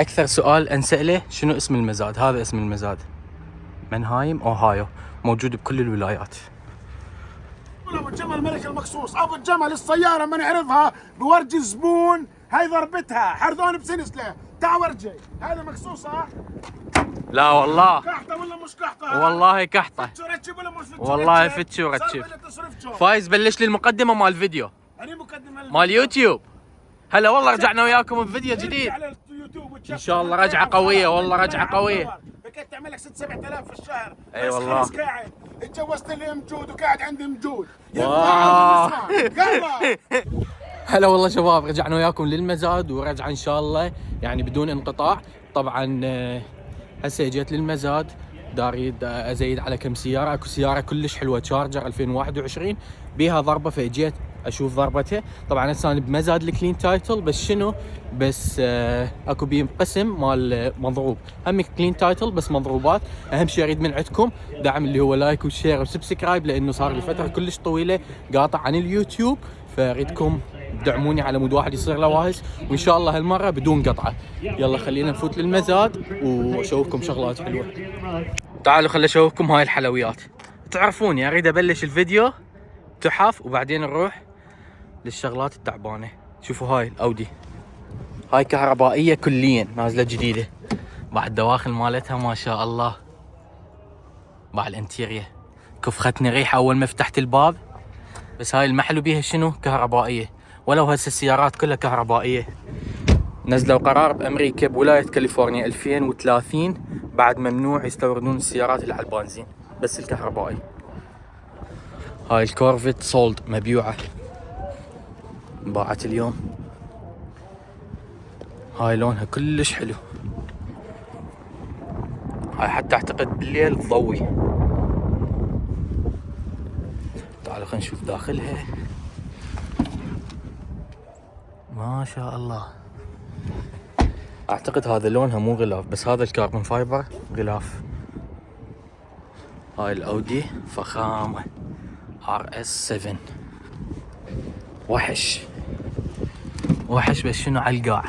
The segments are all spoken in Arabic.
اكثر سؤال انسأله شنو اسم المزاد. هذا اسم المزاد، منهايم اوهايو، موجود بكل الولايات. ابو الجمل ملك المقصوص، ابو الجمل السياره ما نعرفها بورجي الزبون، هاي ضربتها حرذون بسنسله، تعا ورجي، هذه مقصوصه. لا والله كحطه ولا مش كحطه؟ والله كحطه. فتشو رتشب ولا مش فتشو؟ والله فتشو رتشب. فايز بلش لي المقدمه مال الفيديو. أنا مقدمه مال يوتيوب. هلا والله رجعنا وياكم بفيديو جديد ان شاء الله. رجعه قويه والله، رجعه قويه. فكنت تعمل لك 6-7 آلاف في الشهر. اي والله. بس قاعد اتجوزت لي ام جود وقاعد عندي ام جود. هلا والله شباب، رجعنا وياكم للمزاد ورجعه ان شاء الله يعني بدون انقطاع. طبعا هسه اجيت للمزاد، داري ازيد على كم سياره. اكو سياره كلش حلوه تشارجر 2021 بيها ضربه، فاجيت اشوف ضربتها. طبعا هسه انا بمزاد الكلين تايتل، بس شنو بس اكو بيه قسم مال مضروب، هم كلين تايتل بس مضروبات. اهم شيء اريد من عندكم دعم اللي هو لايك وشير وسبسكرايب، لانه صار لي فتره كلش طويله قاطع عن اليوتيوب، فاريدكم تدعموني على مود واحد يصير له واهس، وان شاء الله هالمره بدون قطعه. يلا خلينا نفوت للمزاد واشوفكم شغلات حلوه. تعالوا خلي اشوفكم هاي الحلويات. تعرفوني اريد ابلش الفيديو تحف وبعدين نروح للشغلات التعبانه. شوفوا هاي الاودي، هاي كهربائيه كليا نازله جديده، بعد الدواخل مالتها ما شاء الله. بعد الانتيريا كفختني ريحه اول ما فتحت الباب. بس هاي المحلو بيها شنو كهربائيه، ولو هسه السيارات كلها كهربائيه. نزلوا قرار بامريكا بولايه كاليفورنيا 2030 بعد ممنوع يستوردون السيارات اللي على البنزين، بس الكهربائي. هاي الكورفت سولد مبيوعه، باعت اليوم. هاي لونها كلش حلو، هاي حتى اعتقد بالليل تضوي. تعالوا خلينا نشوف داخلها. ما شاء الله. اعتقد هذا لونها مو غلاف، بس هذا الكربون فايبر غلاف. هاي الاودي فخامه RS7، وحش وحش، بس شنو على القاع.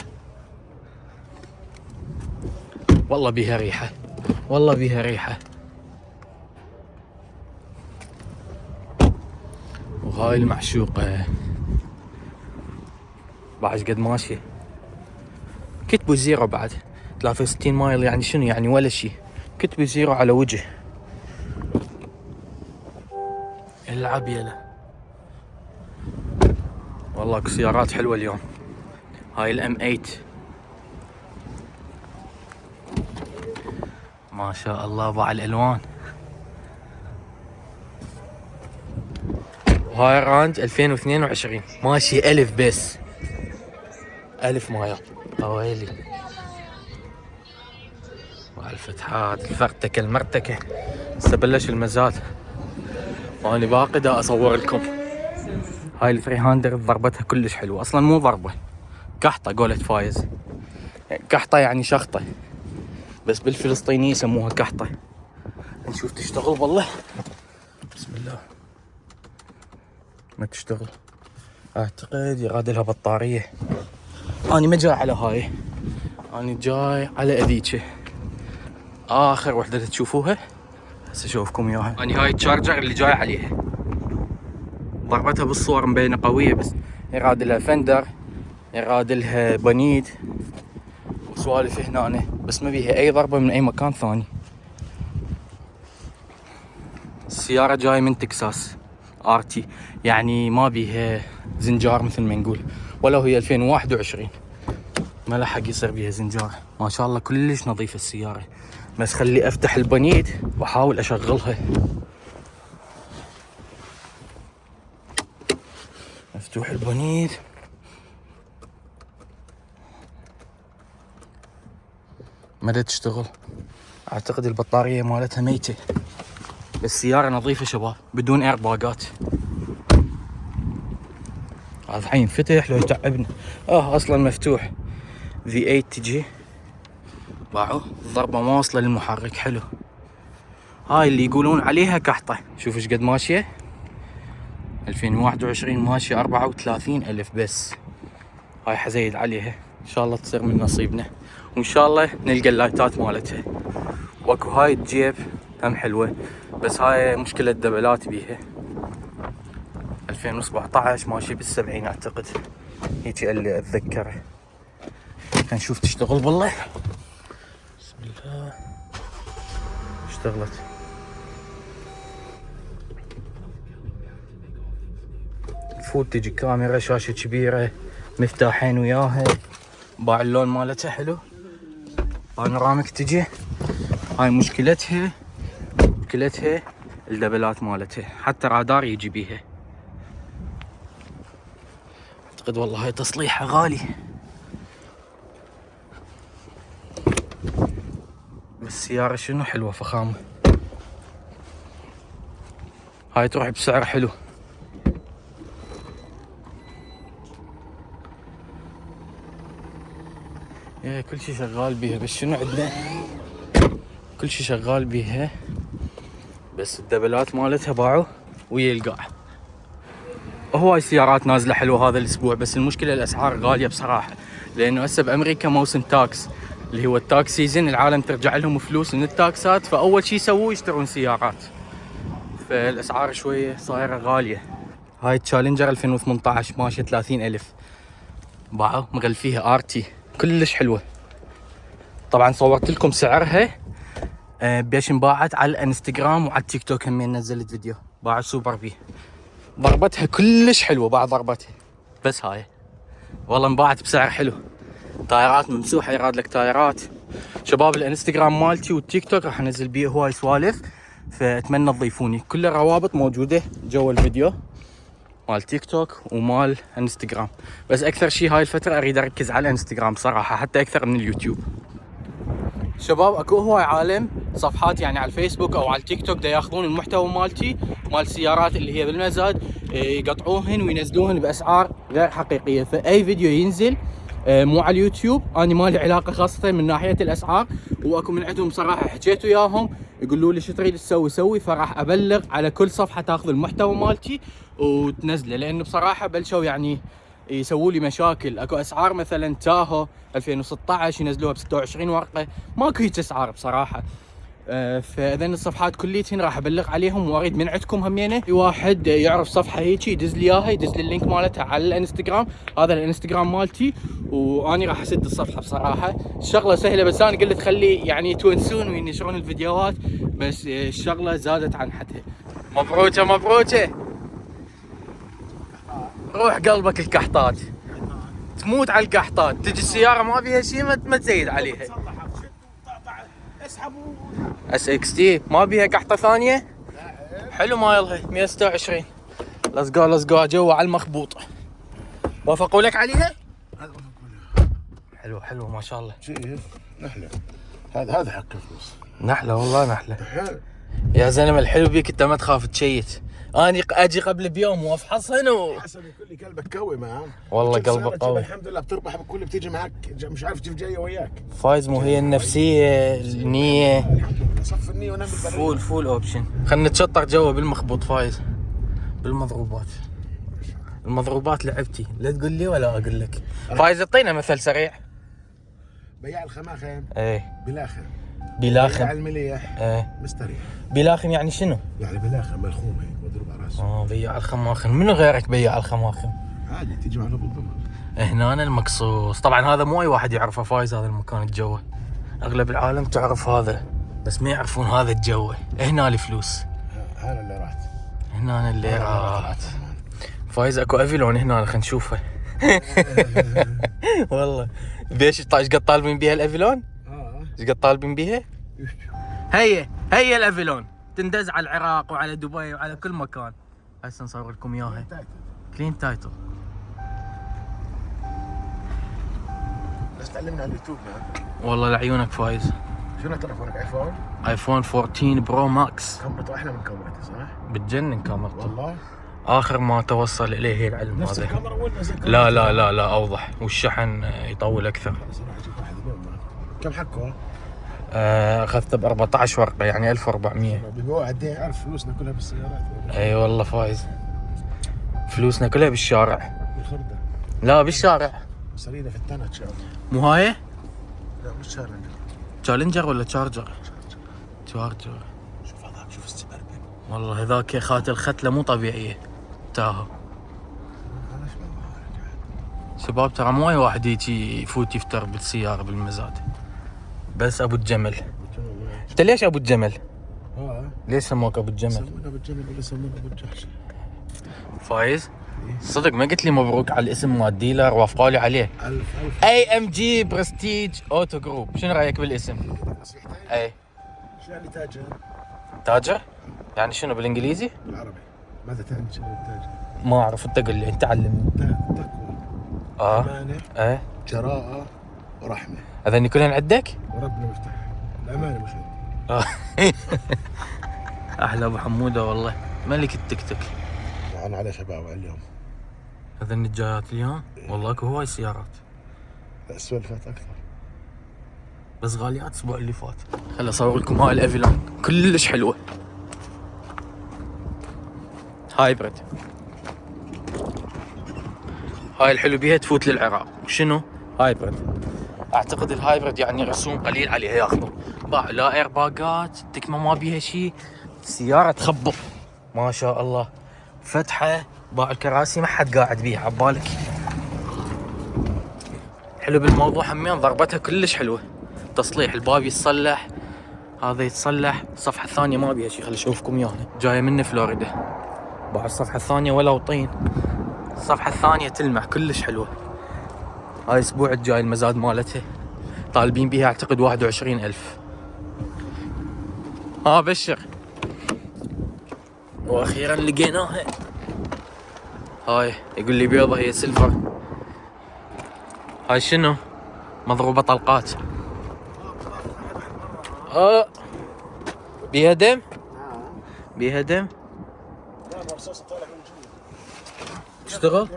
والله بيها ريحه، والله بيها ريحه. وهاي المعشوقه بعد قد ماشيه، كتبوا زيرو بعد 63 مايل، يعني شنو يعني ولا شيء. كتبوا زيرو على وجه. العب يلا. والله اكو سيارات حلوه اليوم. هاي الام 8 ما شاء الله، باع الالوان. وهاي رانج 2022 ماشي 1000 بس، 1000 مايل. اويلي مع الفتحات الفرتكه المرتكه. هسه بلش المزاد واني باقي دا اصور لكم. هاي ال 300 ضربتها كلش حلوه، اصلا مو ضربه كحطه قولت فايز. كحطه يعني شخطه، بس بالفلسطيني يسموها كحطه. نشوف تشتغل والله. بسم الله. ما تشتغل اعتقد يراد لها بطاريه. اني ما جاي على هاي، اني جاي على اذيك اخر وحده تشوفوها. هسه اشوفكم اياها. اني هاي التشارجر اللي جاي عليها، ضربتها بالصور مبينه قويه، بس يراد لها فندر، يراد لها بنيد وسوالف هنا، بس ما بيها اي ضربه من اي مكان ثاني. السياره جاي من تكساس RT، يعني ما بيها زنجار مثل ما نقول، ولو هي 2021 ما لحق يصير بيها زنجار. ما شاء الله كلش نظيفه السياره. بس خلي افتح البنيد واحاول اشغلها. مفتوح البنيد. ما تشتغل، اعتقد البطاريه مالتها ميته. بس سياره نظيفه شباب بدون اير باقات. هذا حين فتح لو يتعبنا. اصلا مفتوح. V8 تجي باعوا الضربه ما واصله للمحرك. حلو. هاي اللي يقولون عليها كحطه. شوف ايش قد ماشيه 2021 ماشيه 34,000 بس. هاي حزيد عليها ان شاء الله تصير من نصيبنا. وان شاء الله نلقى اللايتات مالتها. واكو هاي الجيب هم حلوه، بس هاي مشكله دبلات بيها. 2017 ماشي بال70 اعتقد، هيجي اللي اتذكره. نشوف تشتغل بالله. بسم الله. اشتغلت. فوت تجي كاميرا، شاشة كبيرة، مفتاحين وياها، باع اللون مالتها حلو، بانوراميك تجي. هاي مشكلتها الدبلات مالتها، حتى رادار يجي بيها. اعتقد والله هاي تصليحها غالي، بس السيارة شنو حلوة فخامة. هاي تروح بسعر حلو. ايه كل شي شغال بيها، بس شنو عندنا كل شي شغال بيها، بس الدبلات مالتها باعوا ويا القاع. هواي السيارات نازله حلوه هذا الاسبوع، بس المشكله الاسعار غاليه بصراحه، لانه هسه بامريكا موسم تاكس اللي هو التاكس سيزن، العالم ترجع لهم فلوس من التاكسات، فاول شي يسووه يشترون سيارات، فالاسعار شويه صايره غاليه. هاي التشالنجر 2018 ماشيه 30,000 باعوا، مغلفيها ارتي كلش حلوه. طبعا صورت لكم سعرها بيش انباعت على الانستغرام وعلى التيك توك، همين نزلت فيديو. باع سوبر بي، ضربتها كلش حلوه بعد ضربتها، بس هاي والله انباعت بسعر حلو. تايرات ممسوحه، يراد لك تايرات. شباب الانستغرام مالتي والتيك توك راح انزل بيه هواي سوالف، فاتمنى تضيفوني. كل الروابط موجوده جوا الفيديو مال تيك توك ومال انستغرام، بس اكثر شيء هاي الفتره اريد اركز على الانستغرام صراحه، حتى اكثر من اليوتيوب. شباب اكو هواي عالم صفحات يعني على الفيسبوك او على التيك توك دا ياخذون المحتوى مالتي مال السيارات اللي هي بالمزاد، يقطعوهن وينزلوهن باسعار غير حقيقيه. فاي فيديو ينزل مو على اليوتيوب اني ما لي علاقه خاصه من ناحيه الاسعار، واكو من عندهم صراحه حكيت وياهم يقولوا لي شو تريد تسوي سوي، فراح ابلغ على كل صفحه تاخذ المحتوى مالتي وتنزله، لانه بصراحه بلشوا يعني يسووا لي مشاكل. اكو اسعار مثلا تاهو 2016 ينزلوها ب 26 ورقه، ماكو هيك اسعار بصراحه. فاذن الصفحات كليتهن راح ابلغ عليهم، واريد من عندكم همينه في واحد يعرف صفحه هيك يدز لي اياها، يدز لي اللينك مالتها على الانستغرام. هذا الانستغرام مالتي واني راح اسد الصفحه. بصراحه الشغله سهله، بس انا قلت خلي يعني يتونسون وينشرون الفيديوهات، بس الشغله زادت عن حدها. مبروكه مبروكه، روح قلبك الكحطات، تموت على الكحطات. تجي السياره ما فيها شيء ما تزيد عليها. اسحبوا اس اكس تي ما بيها قحطه ثانيه. حلو مايلها 126. ليتس جو جوا على المخبوط. وافقوا لك عليها؟ حلو ما شاء الله. شيء نحله، هذا حق فلوس. نحله والله نحله. يا زلمه الحلو بيك انت ما تخاف تشيت. اني اجي قبل بيوم وافحصهن حسن يقول لي قلبك قوي معاه. والله قلبك قوي الحمد لله، بتربح بكل بتيجي معك، مش عارف كيف جايه وياك. فايز مو هي النفسيه النيه. الحمد لله صف النيه ونام بالبرية. فول اوبشن. خلنا نتشطر جوا بالمخبوط فايز. المضروبات لعبتي، لا تقول لي ولا اقول لك. فايز اعطينا مثل سريع. بياع الخماخن ايه بلاخن. بلاخن. بياع المليح ايه مستريح. بلاخن يعني شنو؟ يعني بلاخن ملخوم هيك مضروب على راسه. بياع الخماخن. منو غيرك بياع الخماخن؟ عادي تيجي معنا بالضبط. هنا المقصوص. طبعا هذا مو اي واحد يعرفه فايز، هذا المكان الجوه اغلب العالم تعرف هذا، بس ما يعرفون هذا الجوه. هنا الفلوس، هذا اللي راحت، هنا اللي راحت. فايز اكو افيلون هنا خلينا نشوفه. والله ايش قد طالبين بيها الافيلون؟ ايش قد طالبين بيها؟ هي الافيلون تندز على العراق وعلى دبي وعلى كل مكان. هسه نصور لكم اياها. كلين تايتل. بس تعلمنا على اليوتيوب مان. والله لعيونك فايز. شنو تلفونك ايفون؟ ايفون 14 برو ماكس. كاميرته احلى من كاميرتي صح؟ بتجنن كاميرته والله. اخر ما توصل اليه هي العلم نفس هذا. الكاميرا ولا نفس لا لا لا لا اوضح، والشحن يطول اكثر. صراحه اجيب واحد اليوم مان. كم حقه؟ اخذته ب 14 ورقه يعني 1400. بيبيعوه قد ايه؟ عارف فلوسنا كلها بالسيارات. اي والله فايز، فلوسنا كلها بالشارع. بالخردة. لا بالشارع. صرينا في التنة ان شاء الله. مو هاي؟ لا مش تشالنجر. تشالنجر ولا تشارجر؟ تشارجر. شوف هذاك، شوف السبربن. والله هذاك يا خات الختله مو طبيعيه. تاهو شباب، ترى مو اي واحد يجي يفوت يفتر بالسياره بالمزاد، بس ابو الجمل. انت ليش ابو الجمل؟ ليش سموك ابو الجمل؟ سمونا ابو الجمل ولا سمونا ابو الجحش؟ فايز صدق ما قلت لي مبروك على الاسم مال الديلر، وافقوا لي عليه. الف اي ام جي برستيج اوتو جروب. شنو رايك بالاسم؟ اي شو يعني تاجر؟ تاجر؟ يعني شنو بالانجليزي؟ بالعربي. ماذا تعني شنو التاجر؟ ما اعرف، انت قل لي، انت علمني. تقوى، امانه، جراءه ورحمه. هذني كلهن عندك؟ وربنا مفتاح. الامانه مش عندي. احلى ابو حموده والله، ملك التيك توك. يعني على شباب اليوم. هذني الجايات اليوم والله اكو هواي سيارات، لا سولفت اكثر بس غاليات الاسبوع اللي فات. خل اصور لكم هاي الافيلون كلش حلوه، هايبرد. هاي الحلو بيها تفوت للعراق. وشنو هايبرد؟ اعتقد الهايبرد يعني رسوم قليل عليها ياخذوا. باع لا اير باقات، تكمه ما بيها شيء، سياره تخبط ما شاء الله، فتحه. باع الكراسي ما حد قاعد بيها عبالك. حلو بالموضوع همين ضربتها كلش حلوه. تصليح الباب يتصلح، هذا يتصلح. الصفحه الثانيه ما بيها شيء، خلي اشوفكم اياها. جايه من فلوريدا. باع الصفحه الثانيه ولا وطين، الصفحه الثانيه تلمع كلش حلوه. هاي الاسبوع الجاي المزاد مالتها طالبين بيها اعتقد 21,000. بشر. واخيرا لقيناها. هاي يقول لي بيضة، هي سيلفر. هاي شنو؟ مضروبة طلقات. بيها دم؟ بيها دم؟ تشتغل؟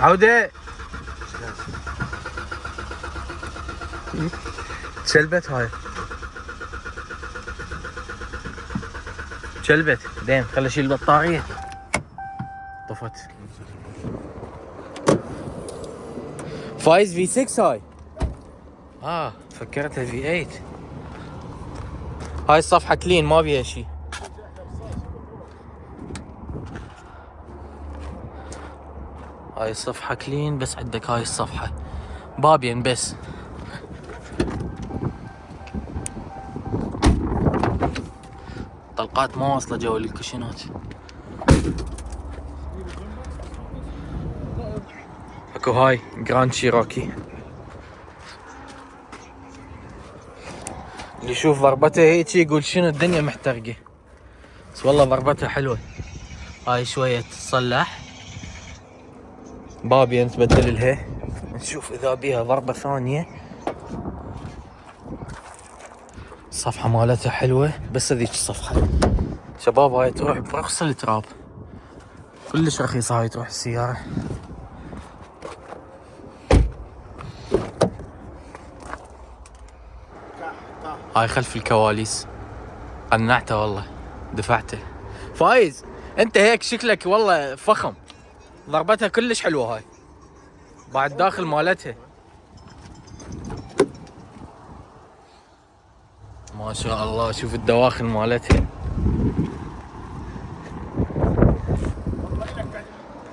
عودة. تشلبت هاي، تشلبت. دين خلي اشيل البطارية. طفت. فايز في 6 هاي. فكرتها في 8. هاي الصفحة كلين ما بيها شي. هاي الصفحة كلين، بس عندك هاي الصفحة بابين بس. طلقات ما واصلة جو الكوشنات. اكو هاي جراند شيروكي، اللي يشوف ضربتها هيك يقول شنو الدنيا محترقة، بس والله ضربتها حلوة. هاي شوية تصلح، بابين تبدل لها، نشوف اذا بيها ضربة ثانية. الصفحة مالتها حلوة، بس هذيك الصفحة شباب هاي تروح برخص التراب، كلش رخيصة هاي تروح السيارة. هاي خلف الكواليس، قنعته والله، دفعته. فايز انت هيك شكلك والله فخم، ضربتها كلش حلوة هاي، بعد داخل مالتها ما شاء الله. شوف الدواخل مالتها.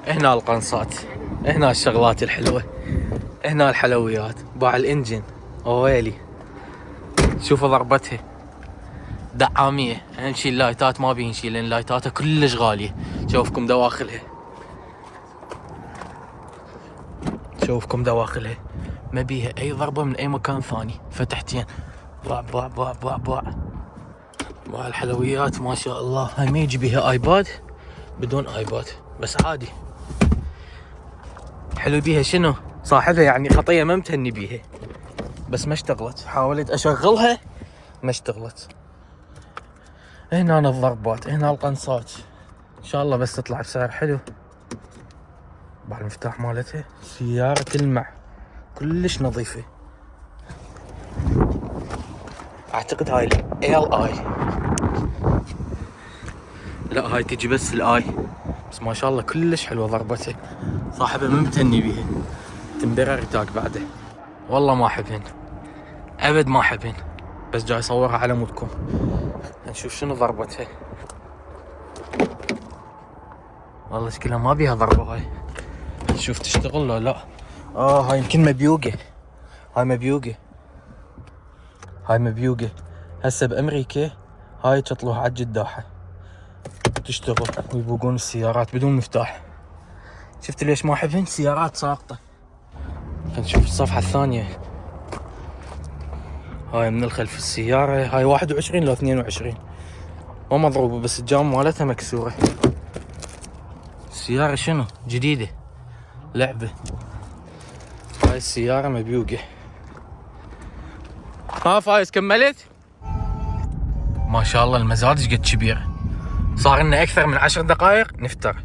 هنا القنصات، هنا الشغلات الحلوة، هنا الحلويات. باع الانجن ويلي، شوفوا ضربتها دعامية. نشيل اللايتات ما بينشيل لان لايتاتها كلش غالية. شوفكم دواخلها، شوفكم دواخلها، ما بيها اي ضربة من اي مكان ثاني. فتحتين باع باع باع باع باع. باع الحلويات ما شاء الله. هاي ما يجي بيها ايباد، بدون ايباد بس عادي. حلو بيها شنو؟ صاحبها يعني خطية ما متهني بيها، بس ما اشتغلت. حاولت اشغلها ما اشتغلت. هنا الضربات، هنا القنصات، ان شاء الله بس تطلع بسعر حلو. باع المفتاح مالتها، سيارة تلمع كلش نظيفة. اعتقد هاي ال اي، لا هاي تجي بس الاي، بس ما شاء الله كلش حلوه ضربته. صاحبه ممتني بيها. تمبرر تاك بعده. والله ما احبهن ابد ما احبهن، بس جاي اصورها على مودكم. نشوف شنو ضربتها. والله شكلها ما بيها ضربه هاي. نشوف تشتغل لو لا. هاي يمكن مبيوقه. هاي مبيوقه. هسه بامريكا هاي تطلوها على الجداحه تشتغل ويبوقون السيارات بدون مفتاح. شفت ليش ما احبهن؟ سيارات ساقطه. خلينا نشوف الصفحه الثانيه. هاي من الخلف السياره، هاي 21 لو 22 ما مضروبه، بس الجام مالتها مكسوره. السياره شنو جديده لعبه. هاي السياره مبيوقه. فايز كملت؟ ما شاء الله المزاد ايش قد كبير. صار لنا اكثر من 10 دقائق نفتر.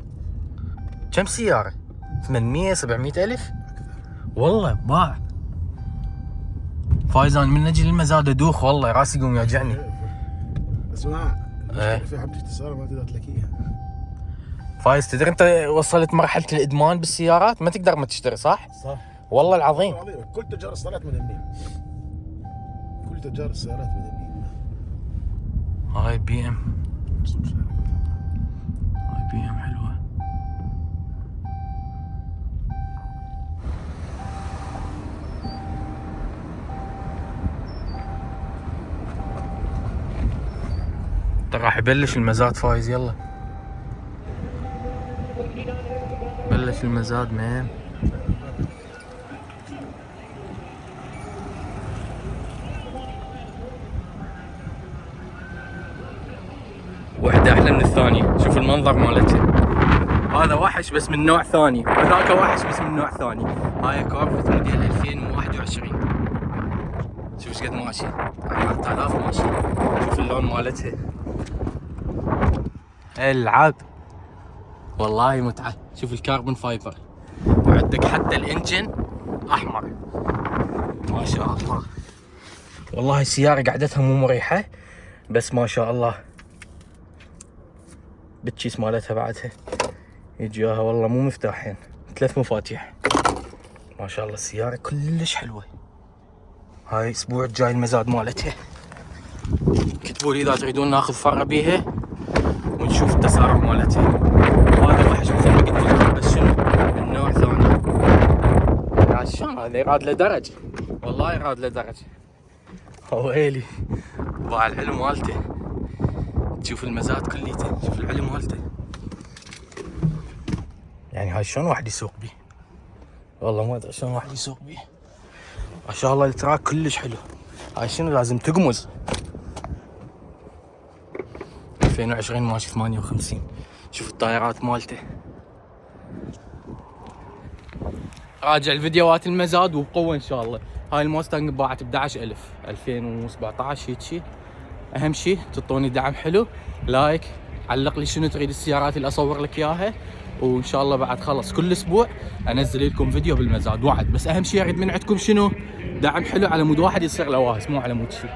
كم سياره؟ 800 700 الف والله باع. فايز انا من اجي للمزاد ادوخ والله، راسي يقوم يوجعني. اسمع في حبة السيارة ما تقدر تلاقيها. فايز تدري انت وصلت مرحله الادمان بالسيارات، ما تقدر ما تشتري صح؟ صح والله العظيم. كل تجار السيارات مدنيين. كل تجار السيارات مدنيين. هاي بي ام. هاي بي ام حلوه. ترى راح يبلش المزاد فايز. يلا بلش المزاد مان. واحدة أحلى من الثانية. شوف المنظر مالتها. هذا وحش بس من نوع ثاني، وذاك وحش بس من نوع ثاني. هاي كورفت موديل 2021. شوف ايش قد ماشي، 4000 ماشي. شوف اللون مالتها العب والله متعة. شوف الكربون فايبر، وعندك حتى الانجن احمر ما شاء الله. والله السيارة قعدتها مو مريحة، بس ما شاء الله بالتشيس مالتها بعدها يجيها والله مو مفتاحين، 3 مفاتيح. ما شاء الله السيارة كلش حلوة. هاي الاسبوع الجاي المزاد مالتها. كتبوا لي اذا تريدون ناخذ فرة بيها ونشوف التسارع مالتها. هذا وحش مثل ما قلت لكم، بس شنو من نوع ثاني. عشان هذا يراد له درج، والله يراد له درج. ويلي باع العلم مالته. تشوف المزاد كليته، شوف العلم مالته. يعني هاي شلون واحد يسوق بيه؟ والله ما ادري شلون واحد يسوق بيه. ما شاء الله التراك كلش حلو. هاي شنو لازم تقمز. 2020 ماشي 58. شوف الطائرات مالته. راجع الفيديوهات المزاد وبقوه ان شاء الله. هاي الموستنج باعت ب 11000 2017 هيك شي. اهم شي تعطوني دعم حلو، لايك، علق لي شنو تريد السيارات اللي اصور لك اياها، وان شاء الله بعد خلص كل اسبوع انزل لكم فيديو بالمزاد وعد. بس اهم شي اريد من عندكم شنو؟ دعم حلو على مود واحد يصير لواهس، مو على مود شي.